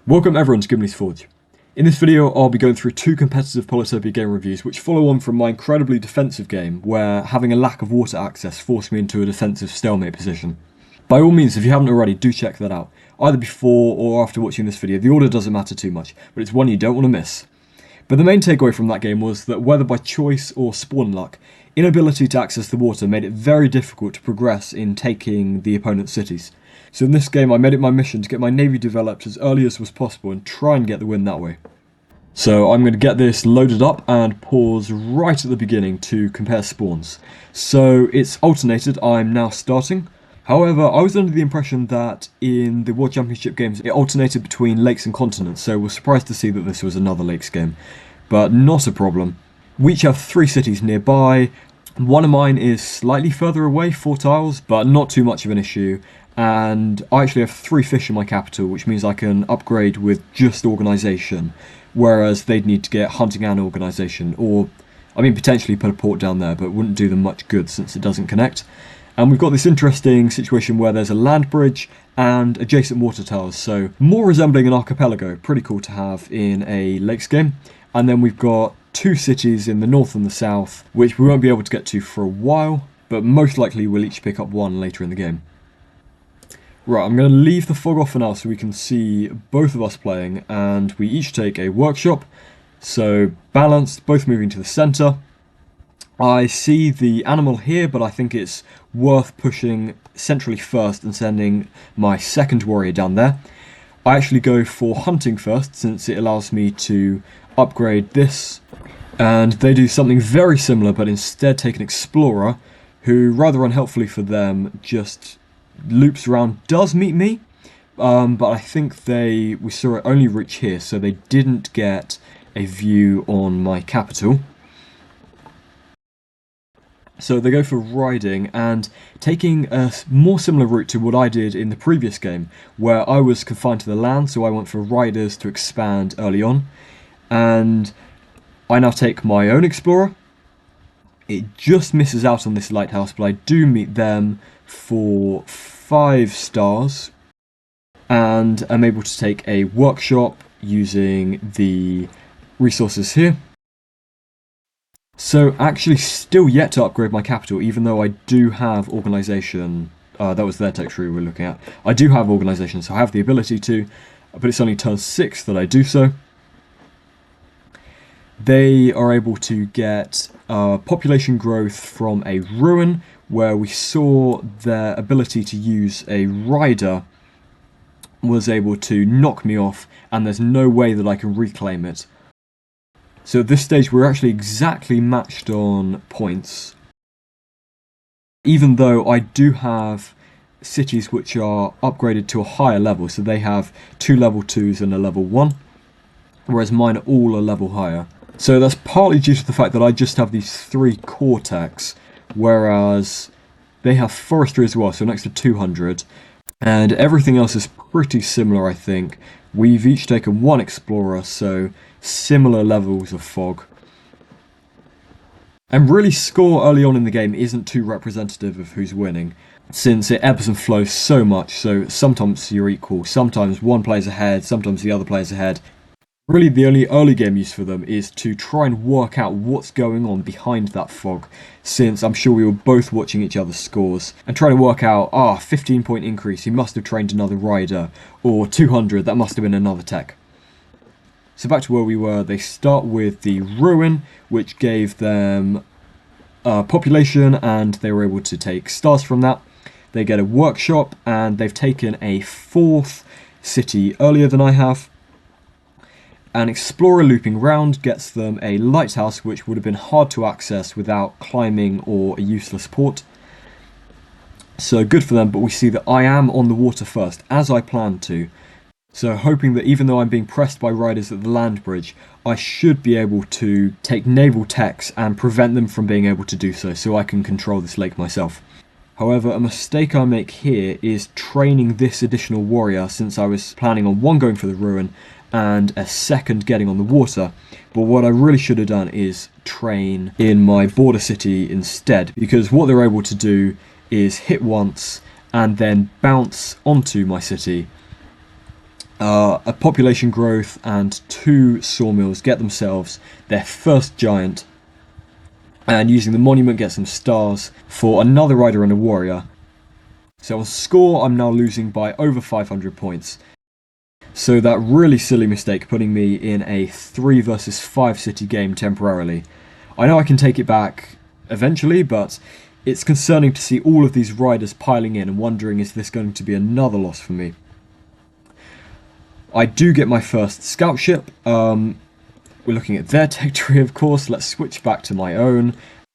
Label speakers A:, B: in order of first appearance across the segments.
A: Welcome everyone to Gimli's Forge. In this video I'll be going through two competitive Polytopia game reviews which follow on from my incredibly defensive game where having a lack of water access forced me into a defensive stalemate position. By all means, if you haven't already, do check that out, either before or after watching this video. The order doesn't matter too much, but it's one you don't want to miss. But the main takeaway from that game was that whether by choice or spawn luck, inability to access the water made it very difficult to progress in taking the opponent's cities. So in this game I made it my mission to get my navy developed as early as was possible and try and get the win that way. So I'm going to get this loaded up and pause right at the beginning to compare spawns. So it's alternated, I'm now starting. However, I was under the impression that in the World Championship games it alternated between lakes and continents, so was surprised to see that this was another lakes game. But not a problem. We each have 3 cities nearby. One of mine is slightly further away, 4 tiles, but not too much of an issue. And I actually have 3 fish in my capital, which means I can upgrade with just organisation, whereas they'd need to get hunting and organisation, or, I mean, potentially put a port down there, but it wouldn't do them much good since it doesn't connect. And we've got this interesting situation where there's a land bridge and adjacent water towers, so more resembling an archipelago, pretty cool to have in a lakes game. And then we've got 2 cities in the north and the south, which we won't be able to get to for a while, but most likely we'll each pick up one later in the game. Right, I'm going to leave the fog off for now so we can see both of us playing, and we each take a workshop, so balanced, both moving to the centre. I see the animal here, but I think it's worth pushing centrally first and sending my second warrior down there. I actually go for hunting first, since it allows me to upgrade this, and they do something very similar, but instead take an explorer, who, rather unhelpfully for them, just loops around, does meet me, but I think we saw it only reach here, so they didn't get a view on my capital. So they go for riding and taking a more similar route to what I did in the previous game, where I was confined to the land, so I went for riders to expand early on. And I now take my own explorer. It just misses out on this lighthouse, but I do meet them for 5 stars. And I'm able to take a workshop using the resources here. So actually still yet to upgrade my capital, even though I do have organisation. That was their texture we were looking at. I do have organisation, so I have the ability to, but it's only turn 6 that I do so. They are able to get population growth from a ruin, where we saw their ability to use a rider was able to knock me off, and there's no way that I can reclaim it. So at this stage we're actually exactly matched on points, even though I do have cities which are upgraded to a higher level, so they have 2 level 2s and a level 1, whereas mine are all a level higher. So that's partly due to the fact that I just have these 3 core techs, whereas they have forestry as well, so an extra 200, and everything else is pretty similar, I think. We've each taken 1 explorer, so similar levels of fog. And really, score early on in the game isn't too representative of who's winning, since it ebbs and flows so much, so sometimes you're equal, sometimes one player's ahead, sometimes the other player's ahead. Really, the only early game use for them is to try and work out what's going on behind that fog, since I'm sure we were both watching each other's scores, and trying to work out, 15-point increase, he must have trained another rider, or 200, that must have been another tech. So back to where we were, they start with the ruin, which gave them population, and they were able to take stars from that. They get a workshop, and they've taken a 4th city earlier than I have. An explorer looping round gets them a lighthouse, which would have been hard to access without climbing or a useless port. So good for them, but we see that I am on the water first, as I planned to. So hoping that even though I'm being pressed by riders at the land bridge, I should be able to take naval techs and prevent them from being able to do so, so I can control this lake myself. However, a mistake I make here is training this additional warrior, since I was planning on 1 going for the ruin and a 2nd getting on the water. But what I really should have done is train in my border city instead, because what they're able to do is hit once and then bounce onto my city a population growth and 2 sawmills get themselves their first giant, and using the monument get some stars for another rider and a warrior. So on score, I'm now losing by over 500 points. So that really silly mistake putting me in a 3 versus 5 city game temporarily. I know I can take it back eventually, but it's concerning to see all of these riders piling in and wondering, is this going to be another loss for me? I do get my first scout ship. We're looking at their tech tree, of course. Let's switch back to my own.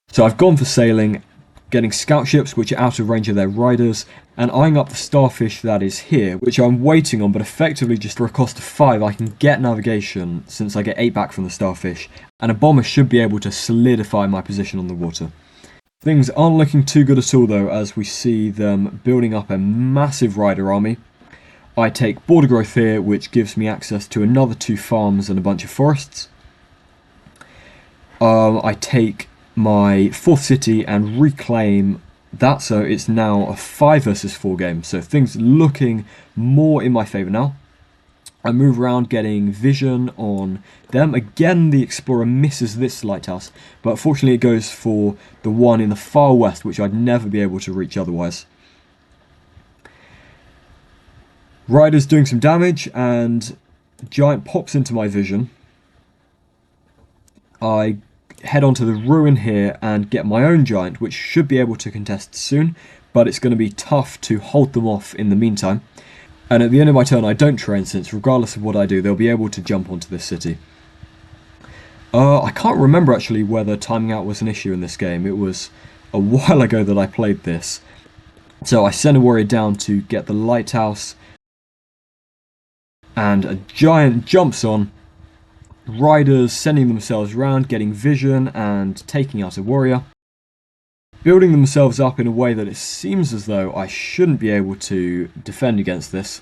A: So I've gone for sailing, getting scout ships which are out of range of their riders, and eyeing up the starfish that is here, which I'm waiting on, but effectively just for a cost of 5 I can get navigation since I get 8 back from the starfish, and a bomber should be able to solidify my position on the water. Things aren't looking too good at all though, as we see them building up a massive rider army. I take border growth here, which gives me access to another 2 farms and a bunch of forests. I take my 4th city and reclaim that, so it's now a 5 versus 4 game, so things looking more in my favour now. I move around getting vision on them. Again, the explorer misses this lighthouse, but fortunately it goes for the one in the far west, which I'd never be able to reach otherwise. Rider's doing some damage, and giant pops into my vision. I head onto the ruin here and get my own giant, which should be able to contest soon, but it's going to be tough to hold them off in the meantime. And at the end of my turn I don't train, since regardless of what I do they'll be able to jump onto this city. I can't remember actually whether timing out was an issue in this game. It was a while ago that I played this. So I send a warrior down to get the lighthouse, and a giant jumps on. Riders sending themselves round, getting vision and taking out a warrior, building themselves up in a way that it seems as though I shouldn't be able to defend against this.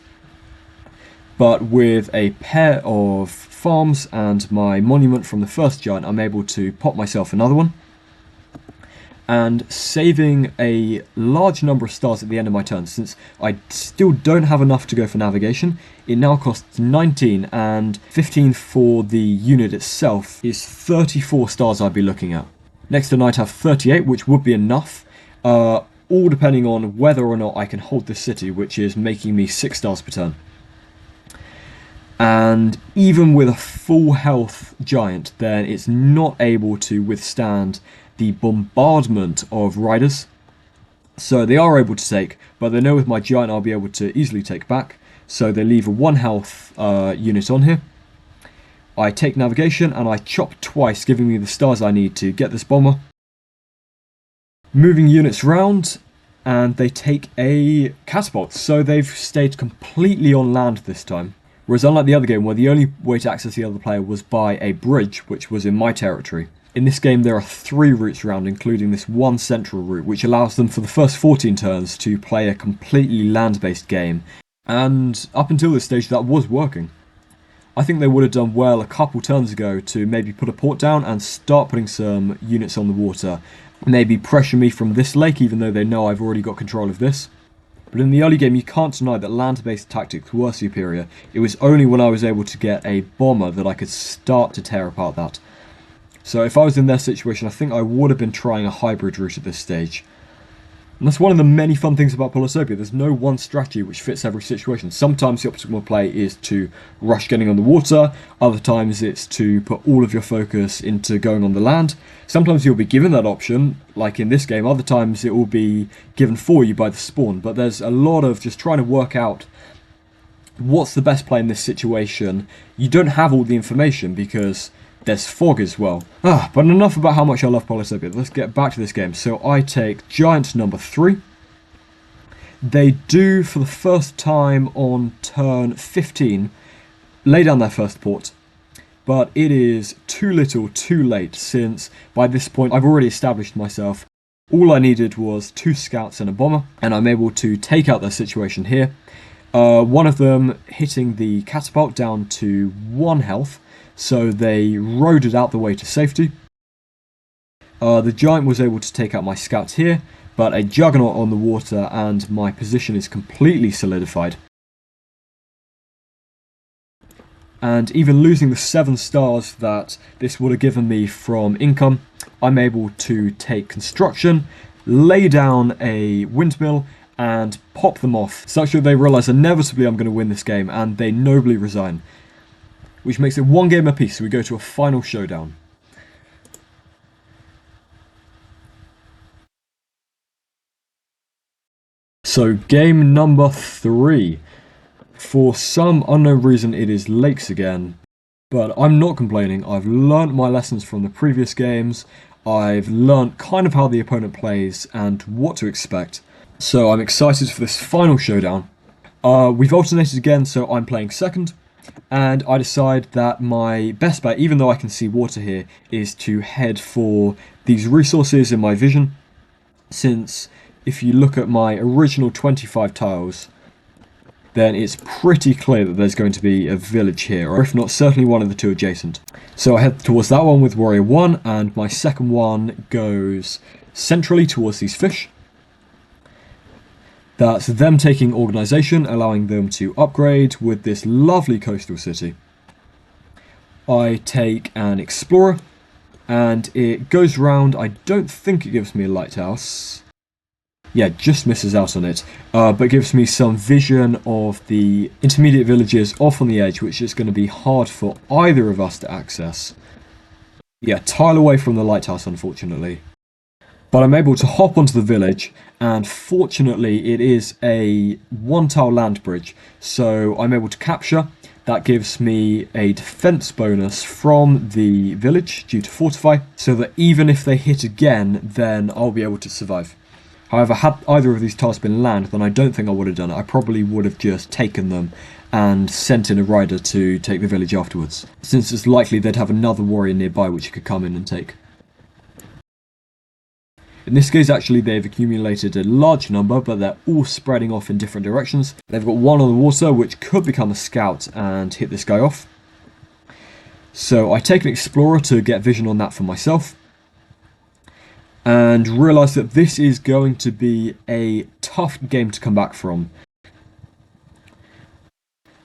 A: But with a pair of farms and my monument from the first giant, I'm able to pop myself another one. And saving a large number of stars at the end of my turn, since I still don't have enough to go for navigation. It now costs 19, and 15 for the unit itself is 34 stars I'd be looking at. Next turn I'd have 38, which would be enough, all depending on whether or not I can hold this city, which is making me 6 stars per turn. And even with a full health giant, then it's not able to withstand the bombardment of riders. So they are able to take, but they know with my giant I'll be able to easily take back. So they leave a 1 health unit on here. I take navigation and I chop twice, giving me the stars I need to get this bomber. Moving units round, and they take a catapult. So they've stayed completely on land this time. Whereas unlike the other game, where the only way to access the other player was by a bridge, which was in my territory, in this game there are 3 routes around, including this one central route, which allows them for the first 14 turns to play a completely land-based game. And up until this stage that was working. I think they would have done well a couple turns ago to maybe put a port down and start putting some units on the water. Maybe pressure me from this lake, even though they know I've already got control of this. But in the early game you can't deny that land-based tactics were superior. It was only when I was able to get a bomber that I could start to tear apart that. So if I was in their situation, I think I would have been trying a hybrid route at this stage. And that's one of the many fun things about Polytopia. There's no one strategy which fits every situation. Sometimes the optimal play is to rush getting on the water. Other times it's to put all of your focus into going on the land. Sometimes you'll be given that option, like in this game. Other times it will be given for you by the spawn. But there's a lot of just trying to work out what's the best play in this situation. You don't have all the information because there's fog as well. But enough about how much I love Polytopia. Let's get back to this game. So I take giant number 3. They do, for the first time on turn 15, lay down their first port. But it is too little, too late, since by this point I've already established myself. All I needed was 2 scouts and a bomber, and I'm able to take out their situation here. One of them hitting the catapult down to 1 health. So they rode it out the way to safety. The giant was able to take out my scouts here, but a juggernaut on the water and my position is completely solidified. and even losing the 7 stars that this would have given me from income, I'm able to take construction, lay down a windmill, and pop them off, such that they realise inevitably I'm going to win this game, and they nobly resign. Which makes it 1 game apiece, so we go to a final showdown. So, game number 3. For some unknown reason it is lakes again, but I'm not complaining. I've learnt my lessons from the previous games, I've learnt kind of how the opponent plays and what to expect, so I'm excited for this final showdown. We've alternated again, so I'm playing second, and I decide that my best bet, even though I can see water here, is to head for these resources in my vision, since if you look at my original 25 tiles, then it's pretty clear that there's going to be a village here, or if not, certainly one of the 2 adjacent. So I head towards that one with warrior 1, and my second one goes centrally towards these fish. That's them taking organisation, allowing them to upgrade with this lovely coastal city. I take an explorer, and it goes round. I don't think it gives me a lighthouse. Yeah, just misses out on it, but gives me some vision of the intermediate villages off on the edge, which is going to be hard for either of us to access. Yeah, tile away from the lighthouse, unfortunately. But I'm able to hop onto the village, and fortunately it is a 1-tile land bridge, so I'm able to capture. That gives me a defense bonus from the village due to fortify, so that even if they hit again, then I'll be able to survive. However, had either of these tiles been land, then I don't think I would have done it. I probably would have just taken them and sent in a rider to take the village afterwards, since it's likely they'd have another warrior nearby which could come in and take. In this case, actually, they've accumulated a large number, but they're all spreading off in different directions. They've got 1 on the water, which could become a scout and hit this guy off. So I take an explorer to get vision on that for myself, and realise that this is going to be a tough game to come back from.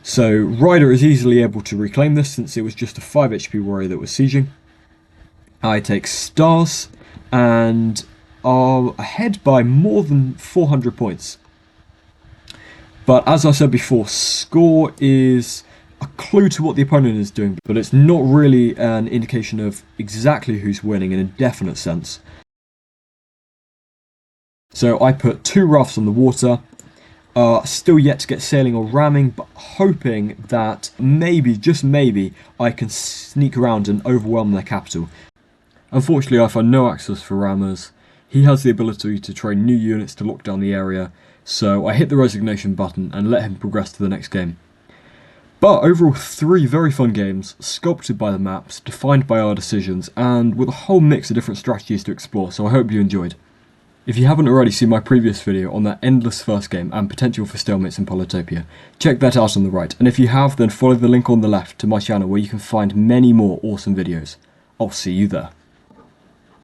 A: So Ryder is easily able to reclaim this, since it was just a 5 HP warrior that was sieging. I take stars, and are ahead by more than 400 points. But as I said before, score is a clue to what the opponent is doing, but it's not really an indication of exactly who's winning in a definite sense. So I put 2 rafts on the water, still yet to get sailing or ramming, but hoping that maybe, just maybe, I can sneak around and overwhelm their capital. Unfortunately, I find no access for rammers. He has the ability to train new units to lock down the area, so I hit the resignation button and let him progress to the next game. But overall, 3 very fun games, sculpted by the maps, defined by our decisions, and with a whole mix of different strategies to explore, so I hope you enjoyed. If you haven't already seen my previous video on that endless first game and potential for stalemates in Polytopia, check that out on the right, and if you have, then follow the link on the left to my channel where you can find many more awesome videos. I'll see you there.